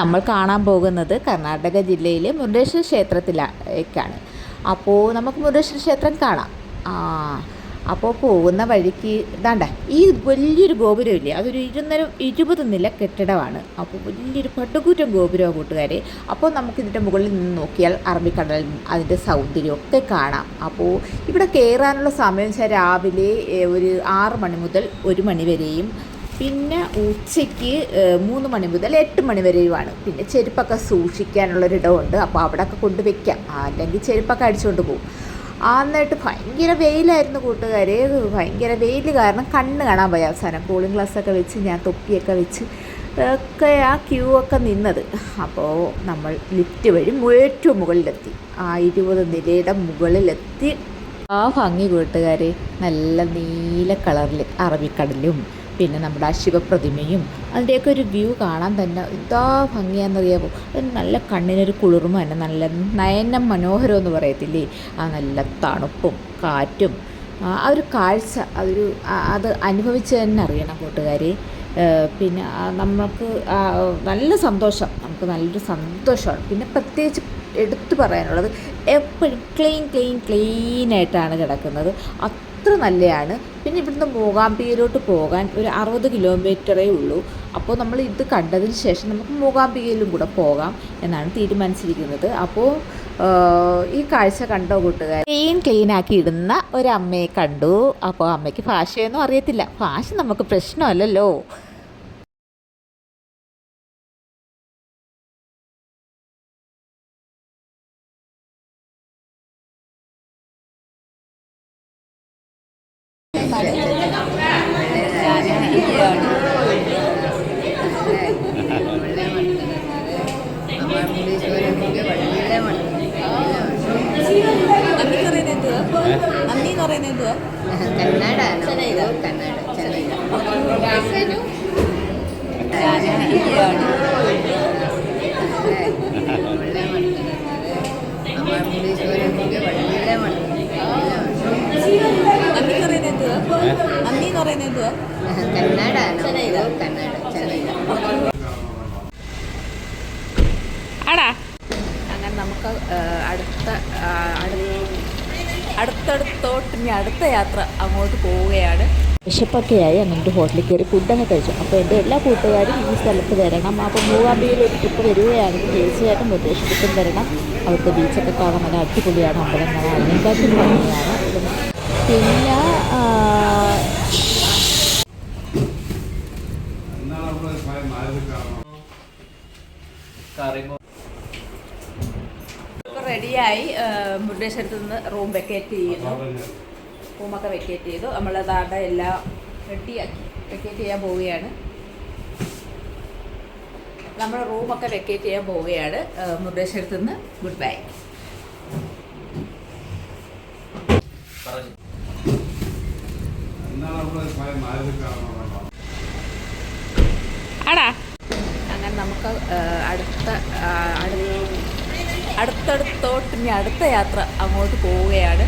നമ്മൾ കാണാൻ പോകുന്നത് കർണാടക ജില്ലയിലെ മുരുഡേശ്വര ക്ഷേത്രത്തിലേക്കാണ്. അപ്പോൾ നമുക്ക് മുരുഡേശ്വര ക്ഷേത്രം കാണാം. അപ്പോൾ പോകുന്ന വഴിക്ക് ഇതാണ്ട ഈ വലിയൊരു ഗോപുരമില്ലേ, അതൊരു 20 നില കെട്ടിടമാണ്. അപ്പോൾ വലിയൊരു പട്ടുകൂറ്റൻ ഗോപുരമാണ് കൂട്ടുകാരെ. അപ്പോൾ നമുക്കിതിൻ്റെ മുകളിൽ നിന്ന് നോക്കിയാൽ അറബിക്കടലും അതിൻ്റെ സൗന്ദര്യമൊക്കെ കാണാം. അപ്പോൾ ഇവിടെ കയറാനുള്ള സമയം വെച്ചാൽ രാവിലെ ഒരു 6 മണി മുതൽ 1 മണി വരെയും, പിന്നെ ഉച്ചയ്ക്ക് 3 മണി മുതൽ 8 മണി വരെയുമാണ്. പിന്നെ ചെരുപ്പൊക്കെ സൂക്ഷിക്കാനുള്ളൊരിടമുണ്ട്. അപ്പോൾ അവിടെയൊക്കെ കൊണ്ട് വെക്കാം, അല്ലെങ്കിൽ ചെരുപ്പൊക്കെ അടിച്ചുകൊണ്ട് പോകും. എന്നിട്ട് ഭയങ്കര വെയിലായിരുന്നു കൂട്ടുകാരെ. ഭയങ്കര വെയിൽ കാരണം കണ്ണ് കാണാൻ പോയി. അവസാനം കൂളിംഗ് ഗ്ലാസ്സൊക്കെ വെച്ച് ഞാൻ തൊപ്പിയൊക്കെ വെച്ച് ഒക്കെ ആ ക്യൂ ഒക്കെ നിന്നത്. അപ്പോൾ നമ്മൾ ലിഫ്റ്റ് വഴി ഏറ്റവും മുകളിലെത്തി. 20 നിലയുടെ മുകളിലെത്തി. ഭംഗി കൂട്ടുകാരെ, നല്ല നീല കളറിൽ അറബിക്കടലും പിന്നെ നമ്മുടെ ശിവപ്രതിമയും അതിൻ്റെയൊക്കെ ഒരു വ്യൂ കാണാൻ തന്നെ എന്താ ഭംഗിയാണെന്നറിയാമോ. അത് നല്ല കണ്ണിനൊരു കുളിർമ തന്നെ, നല്ല നയനം മനോഹരം എന്ന് പറയത്തില്ലേ. നല്ല തണുപ്പും കാറ്റും ആ ഒരു കാഴ്ച അത് അനുഭവിച്ച് തന്നെ അറിയണം കൂട്ടുകാരെ. പിന്നെ നമുക്ക് നല്ല സന്തോഷം, നമുക്ക് നല്ലൊരു സന്തോഷമാണ്. പിന്നെ പ്രത്യേകിച്ച് എടുത്തു പറയാനുള്ളത് എപ്പോഴും ക്ലീനായിട്ടാണ് കിടക്കുന്നത്. അത്ര നല്ലതാണ്. പിന്നെ ഇവിടുന്ന് മൂകാംബികയിലോട്ട് പോകാൻ ഒരു 60 കിലോമീറ്ററേ ഉള്ളൂ. അപ്പോൾ നമ്മൾ ഇത് കണ്ടതിന് ശേഷം നമുക്ക് മൂകാംബികയിലും കൂടെ പോകാം എന്നാണ് തീരുമാനിച്ചിരിക്കുന്നത്. അപ്പോൾ ഈ കാഴ്ച കണ്ടോ കൂട്ടുകാർ? ക്ലീനാക്കി ഇടുന്ന ഒരമ്മയെ കണ്ടു. അപ്പോൾ അമ്മയ്ക്ക് ഭാഷയൊന്നും അറിയത്തില്ല. ഭാഷ നമുക്ക് പ്രശ്നമല്ലല്ലോ. അങ്ങനെ നമുക്ക് അടുത്തടുത്തോട്ട് ഇനി അടുത്ത യാത്ര അങ്ങോട്ട് പോവുകയാണ്. വിശപ്പൊക്കെയായി അങ്ങോട്ട് ഹോട്ടലിൽ കയറി ഫുഡൊക്കെ കഴിച്ചു. അപ്പോൾ എൻ്റെ എല്ലാ കൂട്ടുകാരും ഈ സ്ഥലത്ത് വരണം. അപ്പോൾ മൂകാംബികയിൽ ഒരു ട്രിപ്പ് വരികയാണെങ്കിൽ തീർച്ചയായിട്ടും മുരുഡേശ്വരത്തും വരണം. അവിടുത്തെ ബീച്ചൊക്കെ കാണാൻ നല്ല അടിപൊളിയാണ്. അമ്പലം കാണാൻ അതിനെക്കാട്ടും ഭംഗിയാണ്. പിന്നെ റെഡിയായി. മുരുഡേശ്വരത്ത് നിന്ന് റൂമൊക്കെ വെക്കേറ്റ് ചെയ്തു. നമ്മളതാണ്ട് എല്ലാം റെഡിയാക്കി വെക്കേറ്റ് ചെയ്യാൻ പോവുകയാണ്. നമ്മൾ റൂമൊക്കെ വെക്കേറ്റ് ചെയ്യാൻ പോവുകയാണ്. മുരുഡേശ്വരത്ത് നിന്ന് ഗുഡ് ബൈ. അങ്ങനെ നമുക്ക് അടുത്തടുത്തോട്ട് ഇനി അടുത്ത യാത്ര അങ്ങോട്ട് പോവുകയാണ്.